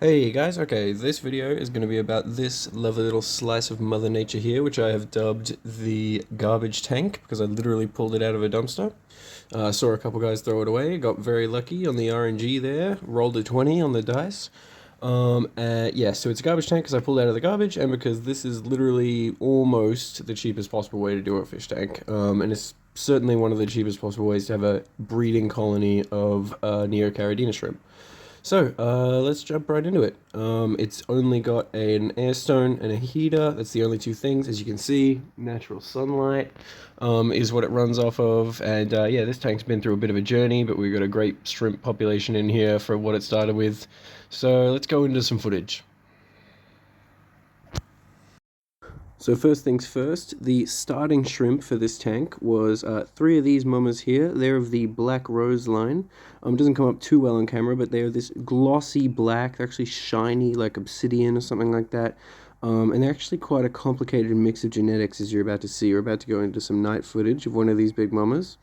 Hey guys, okay, this video is going to be about this lovely little slice of Mother Nature here, which I have dubbed the garbage tank, because I literally pulled it out of a dumpster. Saw a couple guys throw it away, got very lucky on the RNG there, rolled a 20 on the dice. Yeah, so it's a garbage tank because I pulled it out of the garbage, and because this is literally almost the cheapest possible way to do a fish tank. And it's certainly one of the cheapest possible ways to have a breeding colony of Neocaridina shrimp. So, let's jump right into it. It's only got an air stone and a heater. That's the only two things. As you can see, natural sunlight is what it runs off of. And yeah, this tank's been through a bit of a journey, but we've got a great shrimp population in here for what it started with. So let's go into some footage. So first things first, the starting shrimp for this tank was three of these mamas here. They're of the black rose line. It doesn't come up too well on camera, but they're this glossy black. They're actually shiny like obsidian or something like that. And they're actually quite a complicated mix of genetics, as you're about to see. We're about to go into some night footage of one of these big mamas.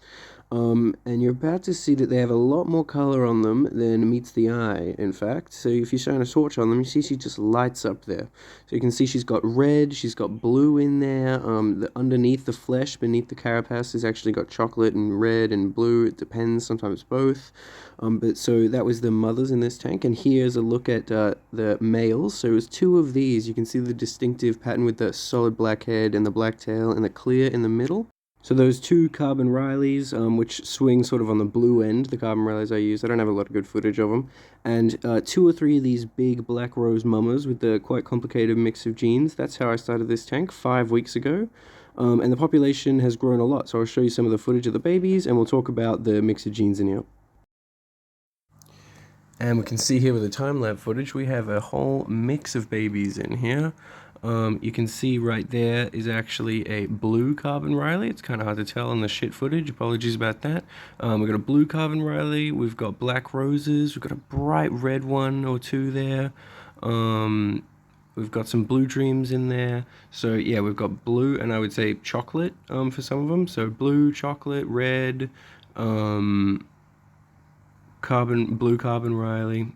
And you're about to see that they have a lot more color on them than meets the eye, in fact. So if you shine a torch on them, you see she just lights up there. So you can see she's got red, she's got blue in there. Underneath the flesh, beneath the carapace, has actually got chocolate and red and blue. It depends, sometimes both. But so that was the mothers in this tank. And here's a look at the males. So it was two of these. You can see the distinctive pattern with the solid black head and the black tail and the clear in the middle. So those two carbon Rileys, which swing sort of on the blue end, the carbon Rileys I use, I don't have a lot of good footage of them, and two or three of these big black rose mamas with the quite complicated mix of genes. That's how I started this tank 5 weeks ago, and the population has grown a lot. So I'll show you some of the footage of the babies, and we'll talk about the mix of genes in here. And we can see here with the time-lapse footage, we have a whole mix of babies in here. You can see right there is actually a blue carbon Riley. It's kind of hard to tell in the shit footage. Apologies about that. We've got a blue carbon Riley. We've got black roses. We've got a bright red one or two there. We've got some blue dreams in there. So yeah, we've got blue and I would say chocolate for some of them. So blue, chocolate, red, blue carbon Riley.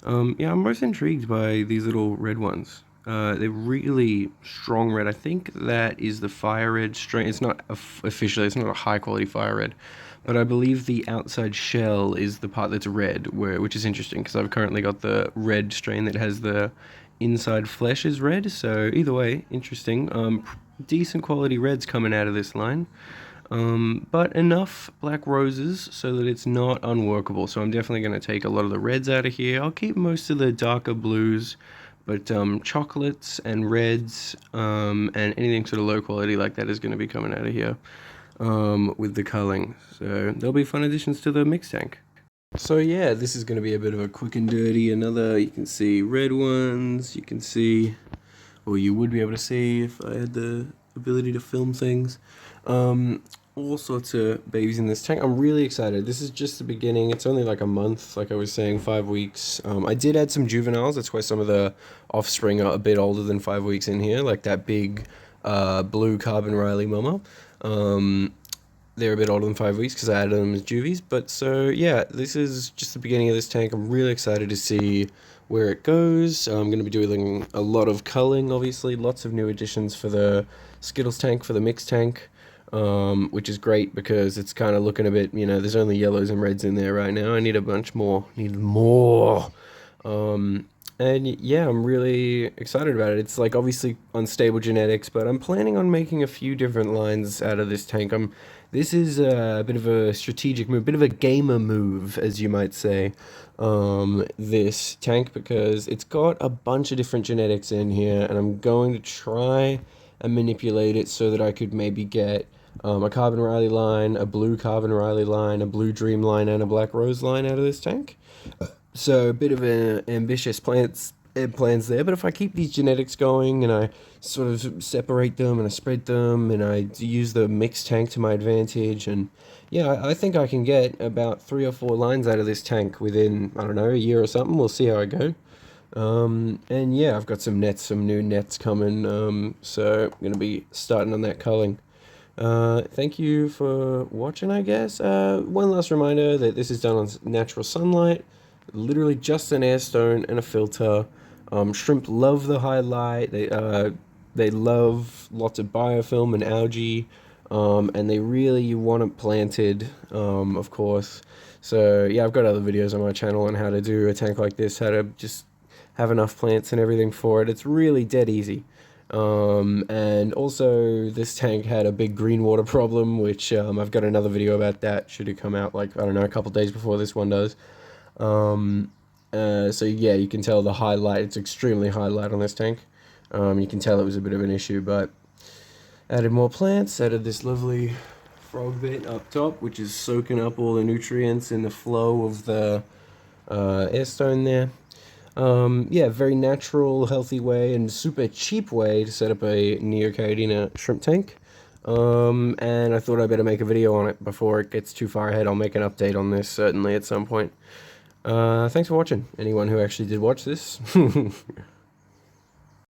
Yeah, I'm most intrigued by these little red ones. They're really strong red. I think that is the fire red strain. It's not officially, it's not a high quality fire red, but I believe the outside shell is the part that's red, which is interesting because I've currently got the red strain that has the inside flesh is red. So either way, interesting. Decent quality reds coming out of this line. But enough black roses so that it's not unworkable. So I'm definitely going to take a lot of the reds out of here. I'll keep most of the darker blues, but chocolates and reds and anything sort of low quality like that is going to be coming out of here with the culling. So there'll be fun additions to the mix tank. So yeah, this is going to be a bit of a quick and dirty. Another, you can see red ones, you can see, or you would be able to see if I had the ability to film things. All sorts of babies in this tank. I'm really excited. This is just the beginning. It's only like a month, like I was saying, 5 weeks. I did add some juveniles. That's why some of the offspring are a bit older than 5 weeks in here, like that big blue carbon Riley mama. They're a bit older than 5 weeks because I added them as juvies. But so yeah, this is just the beginning of this tank. I'm really excited to see where it goes. I'm going to be doing a lot of culling, obviously. Lots of new additions for the Skittles tank, for the mix tank. Which is great because it's kind of looking a bit, there's only yellows and reds in there right now. I need a bunch more, need more. And yeah, I'm really excited about it. It's like obviously unstable genetics, but I'm planning on making a few different lines out of this tank. This is a bit of a strategic move, bit of a gamer move, as you might say, this tank, because it's got a bunch of different genetics in here, and I'm going to try and manipulate it so that I could maybe get a carbon Riley line, a blue carbon Riley line, a blue dream line, and a black rose line out of this tank. So a bit of an ambitious plans there, but if I keep these genetics going and I sort of separate them and I spread them and I use the mixed tank to my advantage, and yeah, I think I can get about 3 or 4 lines out of this tank within, I don't know, a year or something. We'll see how I go. And yeah, I've got some new nets coming, so I'm going to be starting on that culling. Thank you for watching, I guess. One last reminder that this is done on natural sunlight. Literally just an air stone and a filter. Shrimp love the highlight. They love lots of biofilm and algae, and they really want it planted, of course. So yeah, I've got other videos on my channel on how to do a tank like this, how to just have enough plants and everything for it. It's really dead easy. And also this tank had a big green water problem, which I've got another video about that. Should have come out like, I don't know, a couple days before this one does. Um, so yeah, you can tell the highlight, it's extremely highlight on this tank. You can tell it was a bit of an issue, but added more plants, added this lovely frog bit up top, which is soaking up all the nutrients in the flow of the air stone there. Yeah, very natural, healthy way and super cheap way to set up a Neocadia shrimp tank. And I thought I'd better make a video on it before it gets too far ahead. I'll make an update on this certainly at some point. Thanks for watching, anyone who actually did watch this.